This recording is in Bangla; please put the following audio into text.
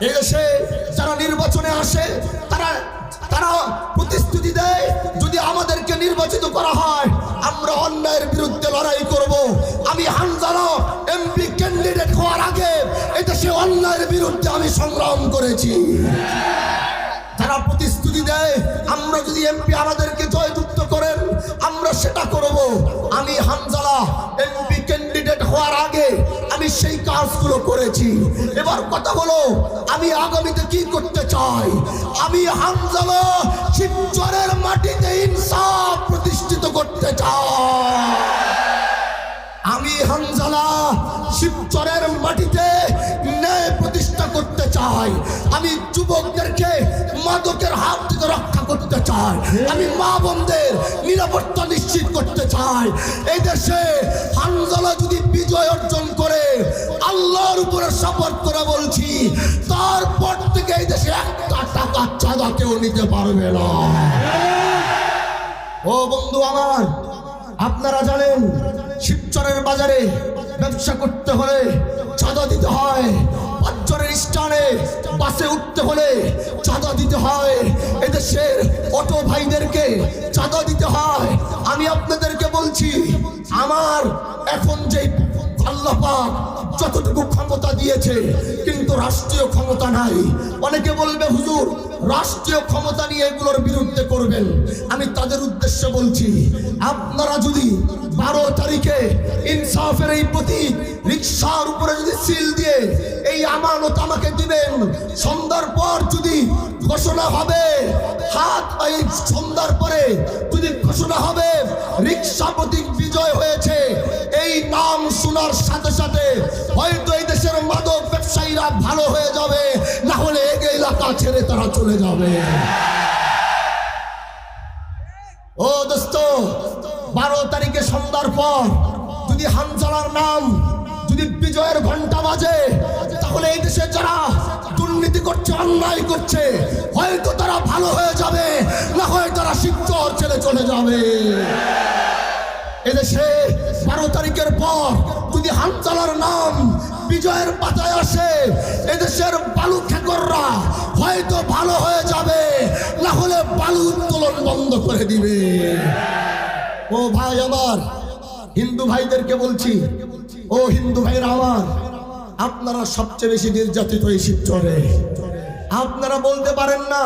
এই দেশে যারা নির্বাচনে আসে তারা তারা প্রতিশ্রুতি দেয় যদি আমাদেরকে নির্বাচিত করা হয় আমরা অন্যায়ের বিরুদ্ধে লড়াই করব। আমি হানজালা এমপি ক্যান্ডিডেট হওয়ার আগে এই দেশে অন্যায়ের বিরুদ্ধে আমি সংগ্রাম করেছি। যারা প্রতিশ্রুতি দেয় আমরা যদি এমপি আমাদেরকে জয়যুক্ত করেন আমরা সেটা করব। আমি হানজালা এমপি ক্যান্ডিডেট হওয়ার আগে আমি সেই কাজগুলো করেছি। এবার কথা বলো আমি আগামীতে কি করতে চাই। আমি হানজালা শিবচরের মাটিতে ইনসাফ প্রতিষ্ঠিত করতে চাই। আমি হানজালা শিবচরের মাটিতে ন্যায় প্রতিষ্ঠা করতে চাই। আমি যুবকদেরকে মাদকের হাত থেকে রক্ষা করতে চাই। আমি মা বোনদের নিরাপত্তা নিশ্চিত করতে চাই। এই দেশে হানজালা যদি বিজয় অর্জন করে আল্লাহর উপরে শপথ করে বলছি তারপর থেকে এই দেশে একটা টাকা চাঁদা কেউ নিতে পারবে না। ও বন্ধু আমার, আপনারা জানেন শিবচরের বাজারে ব্যবসা করতে হলে চাঁদা দিতে হয়। পাঁচজনের স্থানে বাসে উঠতে হলে চাঁদা দিতে হয়। এদেশের অটো ভাইদেরকে চাঁদা দিতে হয়। আমি আপনাদেরকে বলছি আমার এখন যে আল্লাহ পাক যতটুকু ক্ষমতা দিয়েছে কিন্তু রাষ্ট্রীয় ক্ষমতা নাই। অনেকে বলবে হুজুর রাষ্ট্রীয় ক্ষমতা নিয়ে এগুলোর বিরুদ্ধে করবেন। আমি তাদের উদ্দেশ্যে বলছি আপনারা যদি 12 তারিখে ইনসাফের এই প্রতীক রিকশার উপরে যদি সিল দিয়ে এই আমানত আমাকে দিবেন, সন্ধ্যার পর যদি ঘোষণা হবে এই সন্ধ্যার পরে যদি ঘোষণা হবে রিকশা প্রতীক বিজয় হয়েছে, এই নাম শোনার সাথে সাথে হয়তো এই দেশের মাদক ব্যবসায়ীরা ভালো হয়ে যাবে, না হলে এই এলাকা ছেড়ে তারা চলে যাবে। ও দোস্ত, 12 তারিখে সন্ধ্যার পর যদি হানজালার নাম যদি বিজয়ের ঘন্টা বাজে তাহলে এই দেশে যারা দুর্নীতি করছে অন্যায় করছে হয়তো তারা ভালো হয়ে যাবে, না হয় তারা শিবচর ছেড়ে চলে যাবে। এদেশে 12 তারিখের পর যদি হানজালার নাম বিজয়ের পাতায় আসে এদেশের বালু খেকররা হয়তো ভালো হয়ে যাবে, না হলে বালু উত্তোলন বন্ধ করে দিবে। ও ভাই আমার, হিন্দু ভাইদেরকে বলছি, ও হিন্দু ভাইরা আমার, আপনারা সবচেয়ে বেশি নির্যাতিত এই শিবচরে। আপনারা বলতে পারেন না